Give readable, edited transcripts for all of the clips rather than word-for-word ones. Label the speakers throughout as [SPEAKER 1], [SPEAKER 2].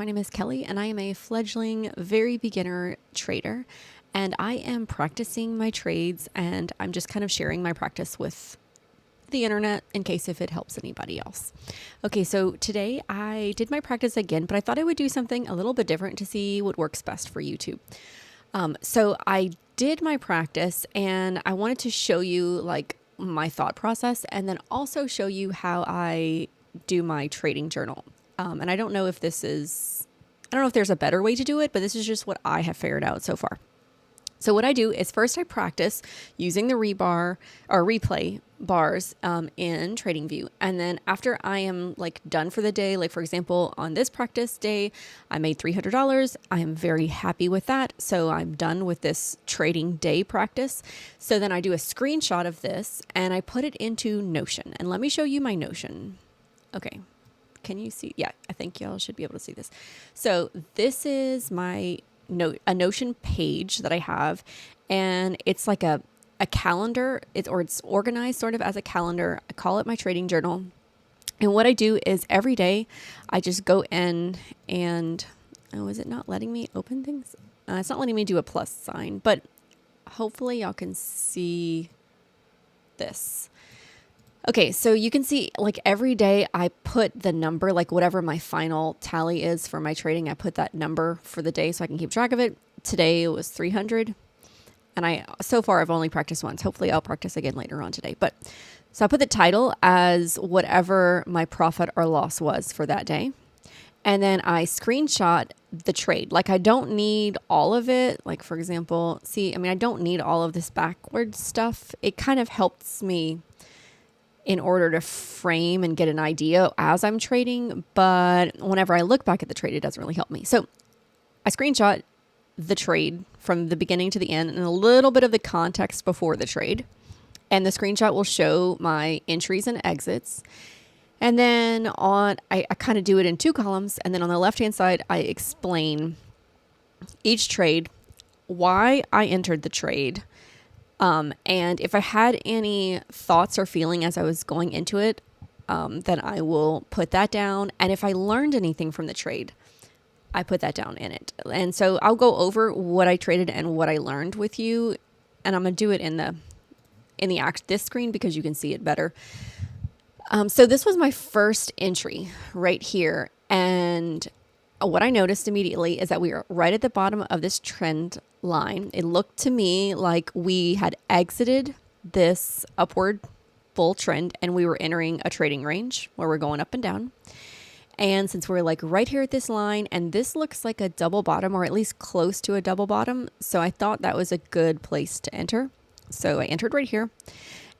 [SPEAKER 1] My name is Kelly, and I am a fledgling, very beginner trader. And I am practicing my trades, and I'm just kind of sharing my practice with the internet in case if it helps anybody else. Okay, so today I did my practice again, but I thought I would do something a little bit different to see what works best for YouTube. So I did my practice, and I wanted to show you like my thought process, and then also show you how I do my trading journal. And I don't know if there's a better way to do it, but this is just what I have figured out so far. So what I do is first I practice using the replay bars in TradingView. And then after I am like done for the day, like for example, on this practice day, I made $300. I am very happy with that. So I'm done with this trading day practice. So then I do a screenshot of this and I put it into Notion. And let me show you my Notion. Okay. Can you see? Yeah, I think y'all should be able to see this. So this is my a Notion page that I have, and it's like a calendar. It's organized sort of as a calendar. I call it my trading journal. And what I do is every day I just go in and, is it not letting me open things? It's not letting me do a plus sign, but hopefully y'all can see this. Okay, so you can see like every day I put the number, like whatever my final tally is for my trading, I put that number for the day so I can keep track of it. Today it was 300, and so far I've only practiced once. Hopefully I'll practice again later on today. But so I put the title as whatever my profit or loss was for that day. And then I screenshot the trade. Like I don't need all of it. Like for example, I don't need all of this backwards stuff. It kind of helps me in order to frame and get an idea as I'm trading. But whenever I look back at the trade, it doesn't really help me. So I screenshot the trade from the beginning to the end and a little bit of the context before the trade. And the screenshot will show my entries and exits. And then I kind of do it in two columns. And then on the left-hand side, I explain each trade, why I entered the trade, and if I had any thoughts or feeling as I was going into it, then I will put that down. And if I learned anything from the trade, I put that down in it. And so I'll go over what I traded and what I learned with you. And I'm going to do it in this screen because you can see it better. So this was my first entry right here. And what I noticed immediately is that we are right at the bottom of this trend line. It looked to me like we had exited this upward bull trend and we were entering a trading range where we're going up and down. And since we're like right here at this line, and this looks like a double bottom or at least close to a double bottom, so I thought that was a good place to enter. So I entered right here.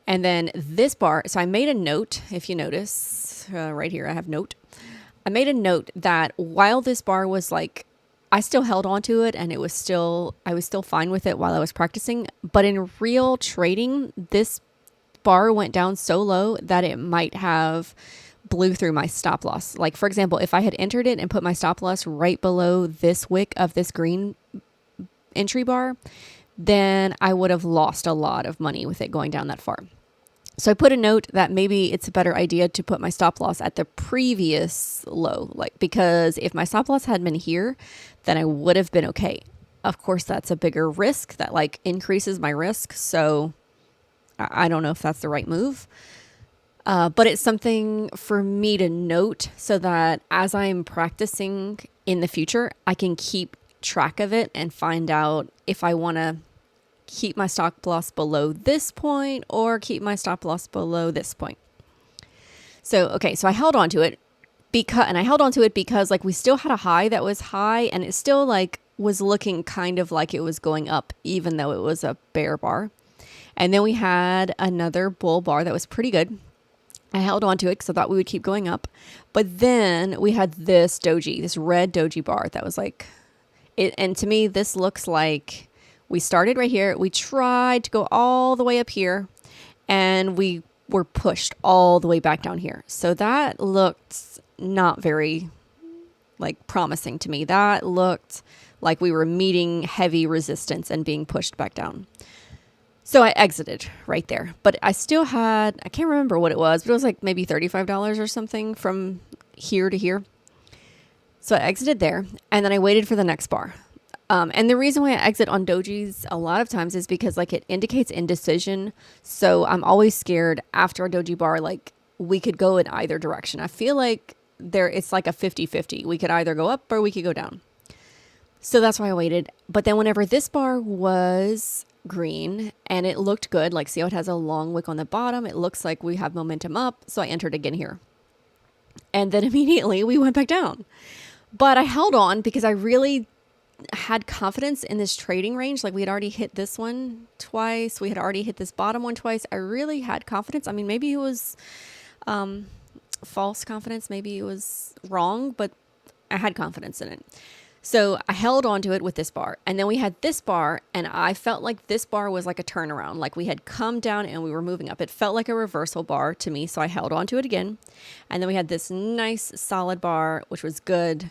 [SPEAKER 1] And then this bar, so I made a note, if you notice, right here I have note. I made a note that while this bar was like, I still held on to it and I was still fine with it while I was practicing. But in real trading, this bar went down so low that it might have blew through my stop loss. Like for example, if I had entered it and put my stop loss right below this wick of this green entry bar, then I would have lost a lot of money with it going down that far. So I put a note that maybe it's a better idea to put my stop loss at the previous low, because if my stop loss had been here, then I would have been okay. Of course, that's a bigger risk that increases my risk. So I don't know if that's the right move, but it's something for me to note so that as I'm practicing in the future, I can keep track of it and find out if I want to keep my stop loss below this point or keep my stop loss below this point. So I held on to it because we still had a high that was high and it still was looking kind of like it was going up even though it was a bear bar. And then we had another bull bar that was pretty good. I held on to it because I thought we would keep going up. But then we had this red doji bar that was and to me this looks like we started right here. We tried to go all the way up here and we were pushed all the way back down here. So that looked not very promising to me. That looked like we were meeting heavy resistance and being pushed back down. So I exited right there, but I still had, I can't remember what it was, but it was maybe $35 or something from here to here. So I exited there, and then I waited for the next bar. And the reason why I exit on dojis a lot of times is because like it indicates indecision. So I'm always scared after a doji bar, like we could go in either direction. I feel like it's like a 50-50. We could either go up or we could go down. So that's why I waited. But then whenever this bar was green and it looked good, like see how it has a long wick on the bottom, it looks like we have momentum up. So I entered again here. And then immediately we went back down. But I held on because I really had confidence in this trading range. Like we had already hit this one twice. We had already hit this bottom one twice. I really had confidence. I mean, maybe it was false confidence. Maybe it was wrong, but I had confidence in it. So I held on to it with this bar. And then we had this bar, and I felt like this bar was like a turnaround. Like we had come down and we were moving up. It felt like a reversal bar to me. So I held on to it again. And then we had this nice solid bar, which was good.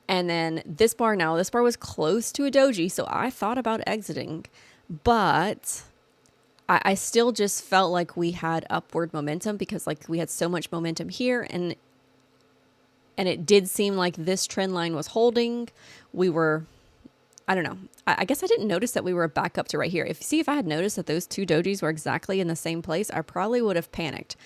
[SPEAKER 1] And then this bar was close to a doji. So I thought about exiting, but I still just felt like we had upward momentum because like we had so much momentum here, and it did seem like this trend line was holding. We were, I don't know. I guess I didn't notice that we were back up to right here. If I had noticed that those two dojis were exactly in the same place, I probably would have panicked.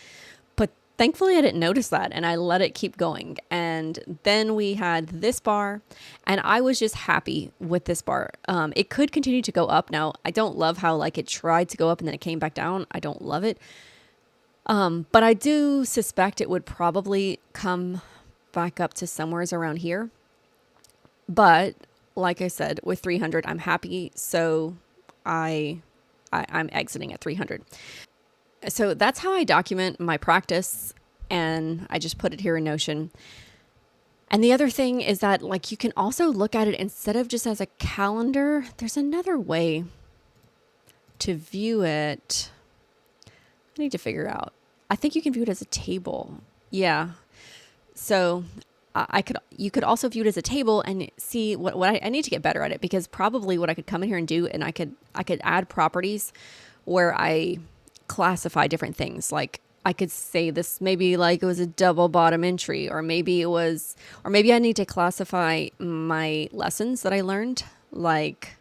[SPEAKER 1] But thankfully I didn't notice that, and I let it keep going. And then we had this bar, and I was just happy with this bar. It could continue to go up. Now, I don't love how like it tried to go up and then it came back down. I don't love it. But I do suspect it would probably come back up to somewheres around here. But like I said, with 300, I'm happy. So I'm exiting at 300. So that's how I document my practice, and I just put it here in Notion. And the other thing is that like you can also look at it instead of just as a calendar. There's another way to view it. I need to figure out. I think you can view it as a table. Yeah. So you could also view it as a table and see what I need to get better at it, because probably what I could come in here and do, and I could add properties where I classify different things. Like I could say this, maybe like it was a double bottom entry, or maybe I need to classify my lessons that I learned, like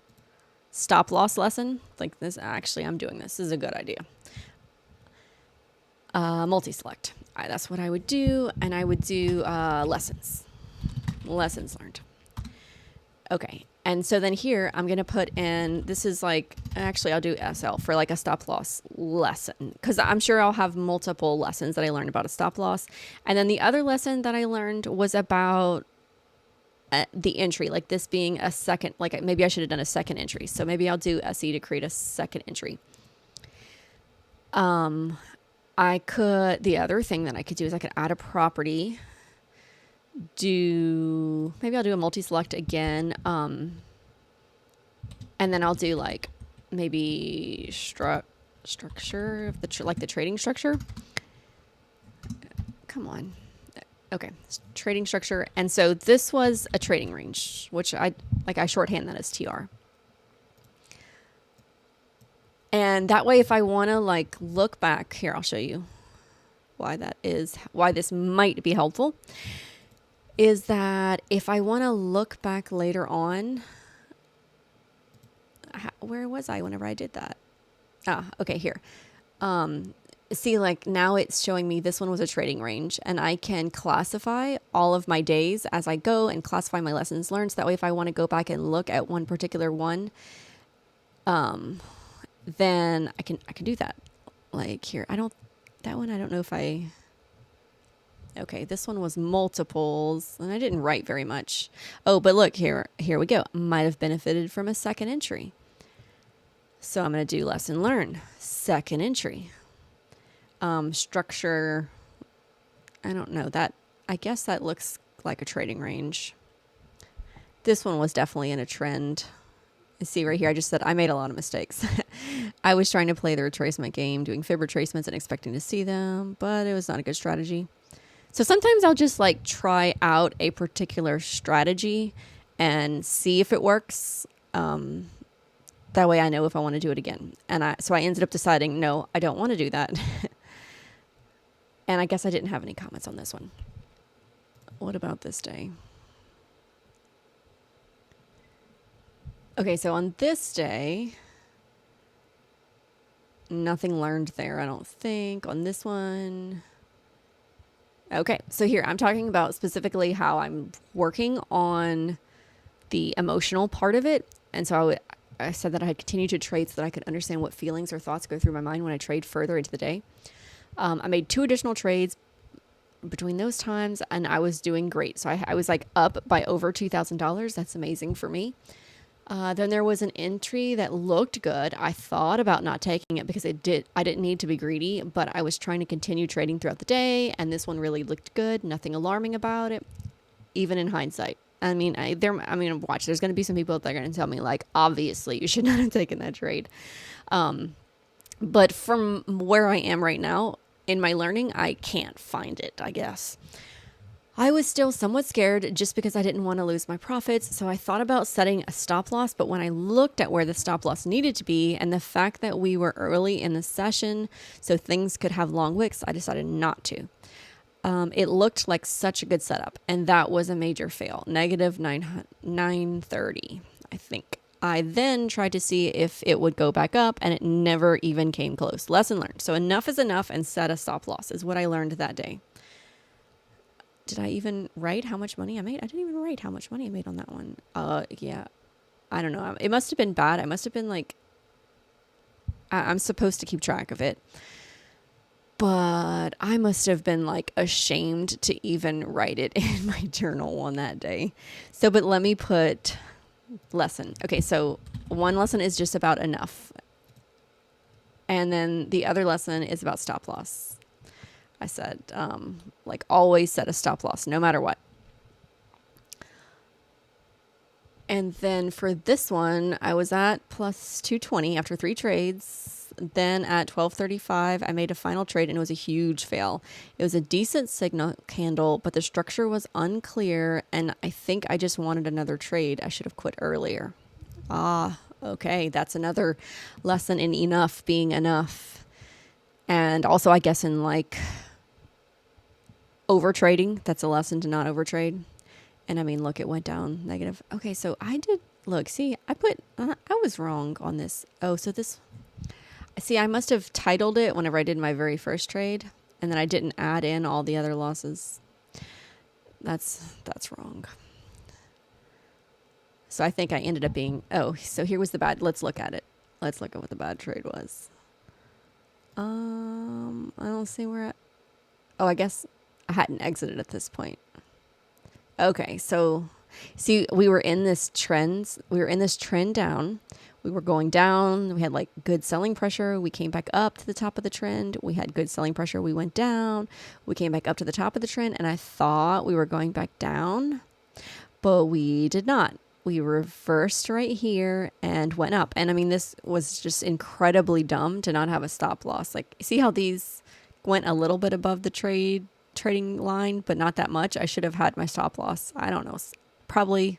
[SPEAKER 1] stop loss lesson, like this. Actually, I'm doing this. This is a good idea. Multi-select. That's what I would do. And I would do lessons learned. Okay. And so then here I'm going to put in, this is like, actually I'll do SL for like a stop loss lesson, because I'm sure I'll have multiple lessons that I learned about a stop loss. And then the other lesson that I learned was about the entry, like this being a second, like maybe I should have done a second entry. So maybe I'll do SE to create a second entry. The other thing that I could do is I could add a property, maybe I'll do a multi-select again. And then I'll do like maybe structure of the trading structure. Come on. Okay. Trading structure. And so this was a trading range, which I shorthand that as TR. And that way, if I want to like look back here, I'll show you why this might be helpful, is that if I want to look back later on, where was I whenever I did that? Okay, here. See, like now it's showing me this one was a trading range, and I can classify all of my days as I go and classify my lessons learned. So that way, if I want to go back and look at one particular one, then I can do that. Like here, I don't know if okay, this one was multiples, and I didn't write very much. Oh, but look, here we go. Might have benefited from a second entry. So I'm going to do lesson learn, second entry. Structure, I don't know that. I guess that looks like a trading range. This one was definitely in a trend. See right here, I just said I made a lot of mistakes. I was trying to play the retracement game, doing fib retracements and expecting to see them, but it was not a good strategy. So sometimes I'll just like try out a particular strategy and see if it works. That way I know if I want to do it again. So I ended up deciding, no, I don't want to do that. And I guess I didn't have any comments on this one. What about this day? Okay, so on this day, nothing learned there, I don't think. On this one, okay, so here I'm talking about specifically how I'm working on the emotional part of it. And so I said that I had continued to trade so that I could understand what feelings or thoughts go through my mind when I trade further into the day. I made 2 additional trades between those times, and I was doing great. So I was like up by over $2,000. That's amazing for me. Then there was an entry that looked good. I thought about not taking it because I didn't need to be greedy, but I was trying to continue trading throughout the day, and this one really looked good. Nothing alarming about it, even in hindsight. I mean, watch. There's going to be some people that are going to tell me, like, obviously you should not have taken that trade. But from where I am right now in my learning, I can't find it, I guess. I was still somewhat scared just because I didn't want to lose my profits. So I thought about setting a stop loss. But when I looked at where the stop loss needed to be and the fact that we were early in the session, so things could have long wicks, I decided not to. It looked like such a good setup, and that was a major fail. Negative 930, I think. I then tried to see if it would go back up, and it never even came close. Lesson learned. So enough is enough, and set a stop loss is what I learned that day. Did I even write how much money I made? I didn't even write how much money I made on that one. Yeah. I don't know. It must have been bad. I must have been like, I'm supposed to keep track of it. But I must have been like ashamed to even write it in my journal on that day. So, but let me put lesson. Okay, so one lesson is just about enough. And then the other lesson is about stop loss. I said, like, always set a stop loss, no matter what. And then for this one, I was at plus 220 after 3 trades. Then at 12:35, I made a final trade, and it was a huge fail. It was a decent signal candle, but the structure was unclear, and I think I just wanted another trade. I should have quit earlier. Okay, that's another lesson in enough being enough. And also, I guess, in like over trading, that's a lesson to not overtrade. And I mean, look, it went down negative. Okay, so I did, look, see, I was wrong on this. Oh, so this, see, I must have titled it whenever I did my very first trade, and then I didn't add in all the other losses. That's wrong. So I think I ended up being, oh, so here was the bad, let's look at it. Let's look at what the bad trade was. I don't see where, I guess I hadn't exited at this point. Okay, so see, we were in this trend down. We were going down. We had like good selling pressure. We came back up to the top of the trend. We had good selling pressure. We went down. We came back up to the top of the trend, and I thought we were going back down, but we did not. We reversed right here and went up. And I mean, this was just incredibly dumb to not have a stop loss. Like, see how these went a little bit above the trading line, but not that much. I should have had my stop loss. I don't know, probably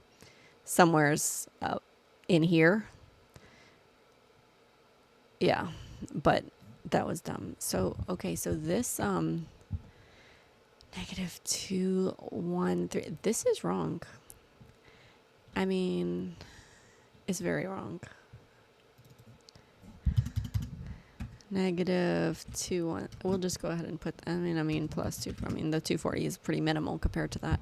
[SPEAKER 1] somewhere's in here. Yeah, but that was dumb. So, okay, so this negative 213, this is wrong. I mean, it's very wrong. Negative 2, we'll just go ahead and put, I mean, plus 2. I mean, the 240 is pretty minimal compared to that.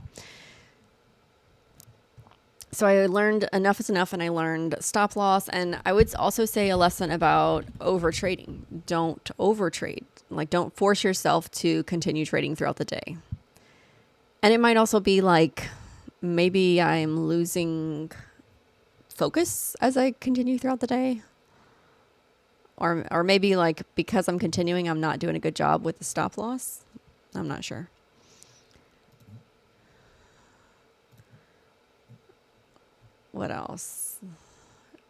[SPEAKER 1] So I learned enough is enough, and I learned stop loss. And I would also say a lesson about over trading. Don't overtrade. Like, don't force yourself to continue trading throughout the day. And it might also be like, maybe I'm losing focus as I continue throughout the day. Or maybe like because I'm continuing, I'm not doing a good job with the stop loss. I'm not sure. What else?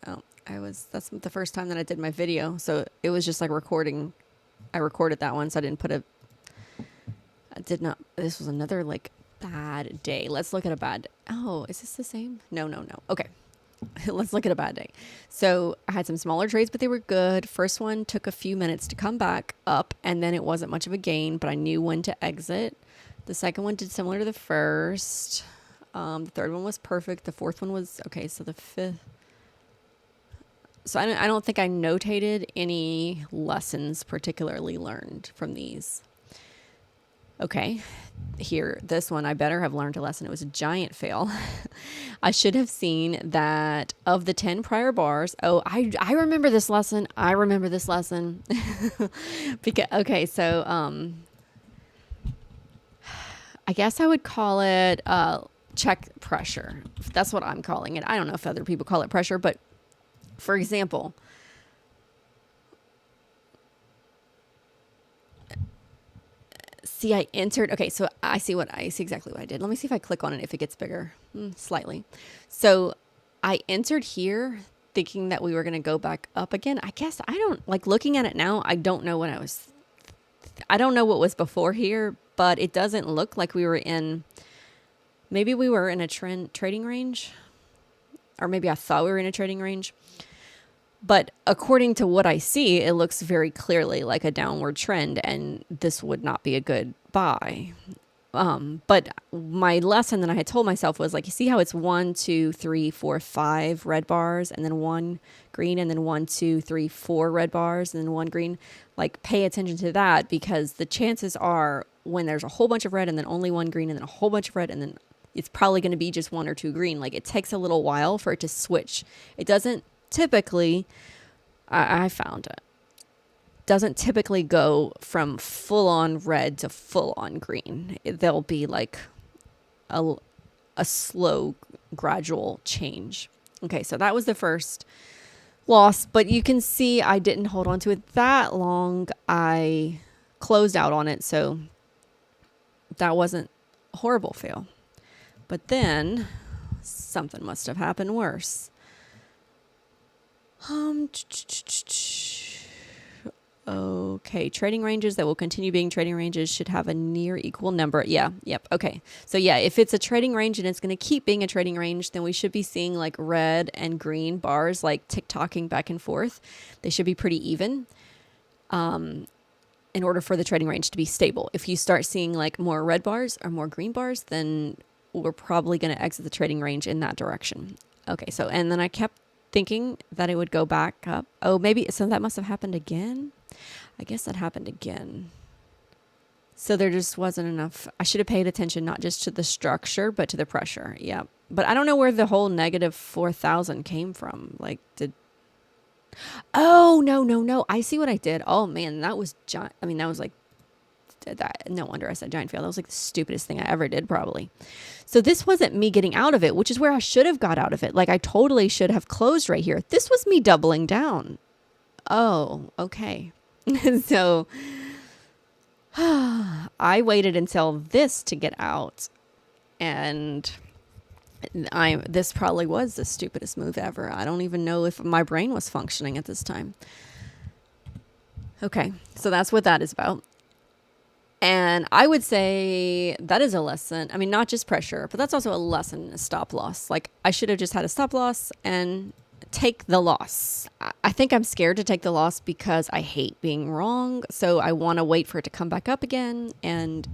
[SPEAKER 1] Oh, that's the first time that I did my video. So it was just like recording. I recorded that one, so I didn't put this was another like bad day. Let's look at a bad, oh, is this the same? No. Okay. Let's look at a bad day. So I had some smaller trades, but they were good. First one took a few minutes to come back up, and then it wasn't much of a gain, but I knew when to exit. The second one did similar to the first. The third one was perfect. The fourth one was okay. So the fifth, So I don't think I notated any lessons particularly learned from these. Okay, here, this one, I better have learned a lesson. It was a giant fail. I should have seen that of the 10 prior bars. Oh, I remember this lesson. I remember this lesson. Because, okay, so I guess I would call it check pressure. That's what I'm calling it. I don't know if other people call it pressure, but for example, see, I entered. Okay, so I see exactly what I did. Let me see if I click on it, if it gets bigger, slightly. So I entered here thinking that we were going to go back up again. I guess I don't like looking at it now. I don't know what I don't know what was before here, but it doesn't look like we were in, maybe we were in a trading range, or maybe I thought we were in a trading range. But according to what I see, it looks very clearly like a downward trend, and this would not be a good buy. But my lesson that I had told myself was like, you see how it's 1, 2, 3, 4, 5 red bars, and then 1 green, and then 1, 2, 3, 4 red bars, and then 1 green. Like, pay attention to that, because the chances are when there's a whole bunch of red and then only 1 green and then a whole bunch of red and then it's probably going to be just 1 or 2 green. Like, it takes a little while for it to switch. It doesn't typically, I found it, doesn't typically go from full on red to full on green. There'll be like a slow, gradual change. Okay, so that was the first loss, but you can see I didn't hold on to it that long. I closed out on it, so that wasn't a horrible fail. But then something must have happened worse. Okay, trading ranges that will continue being trading ranges should have a near equal number. Yeah, yep, okay. So yeah, if it's a trading range and it's going to keep being a trading range, then we should be seeing like red and green bars like tick-tocking back and forth. They should be pretty even in order for the trading range to be stable. If you start seeing like more red bars or more green bars, then we're probably going to exit the trading range in that direction. Okay, so, and then I kept thinking that it would go back up. Oh, maybe, so that must have happened again. I guess that happened again. So there just wasn't enough. I should have paid attention, not just to the structure, but to the pressure. Yeah. But I don't know where the whole negative 4,000 came from. Like, oh, no. I see what I did. Oh man, that was giant. I mean, that was like, no wonder I said giant fail. That was like the stupidest thing I ever did, probably. So this wasn't me getting out of it, which is where I should have got out of it. Like, I totally should have closed right here. This was me doubling down. Oh, okay. So I waited until this to get out, and this probably was the stupidest move ever. I don't even know if my brain was functioning at this time. Okay, so that's what that is about. And I would say that is a lesson. I mean, not just pressure, but that's also a lesson in a stop loss. Like, I should have just had a stop loss and take the loss. I think I'm scared to take the loss because I hate being wrong. So I want to wait for it to come back up again. And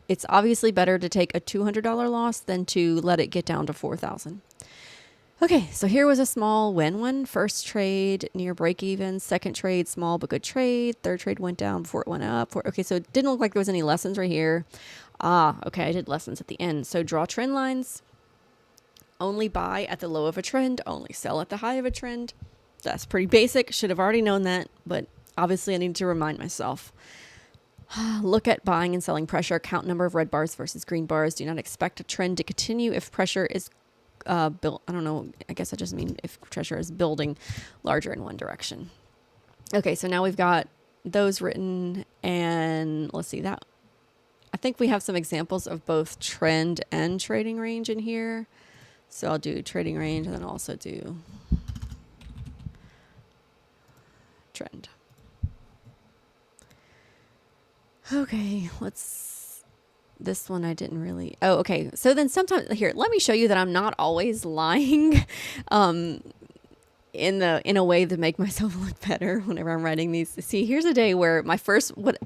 [SPEAKER 1] it's obviously better to take a $200 loss than to let it get down to 4,000. Okay, so here was a small win one. First trade near break even. Second trade, small but good trade. Third trade went down before it went up. Okay, so it didn't look like there was any lessons right here. Okay, I did lessons at the end. So draw trend lines. Only buy at the low of a trend. Only sell at the high of a trend. That's pretty basic. Should have already known that, but obviously I need to remind myself. Look at buying and selling pressure. Count number of red bars versus green bars. Do not expect a trend to continue if pressure is built. I don't know. I guess I just mean if pressure is building larger in one direction. Okay, so now we've got those written, and let's see that. I think we have some examples of both trend and trading range in here. So I'll do trading range and then also do trend. Okay, this one I didn't really, okay. So then sometimes, here, let me show you that I'm not always lying in a way to make myself look better whenever I'm writing these. See, here's a day where my first one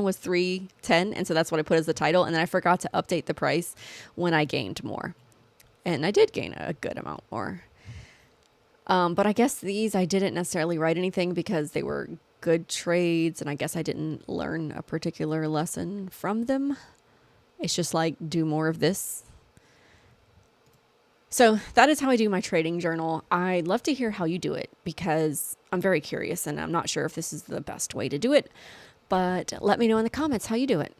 [SPEAKER 1] was 310, and so that's what I put as the title, and then I forgot to update the price when I gained more. And I did gain a good amount more. But I guess these I didn't necessarily write anything because they were good trades, and I guess I didn't learn a particular lesson from them. It's just like, do more of this. So that is how I do my trading journal. I'd love to hear how you do it because I'm very curious and I'm not sure if this is the best way to do it, but let me know in the comments how you do it.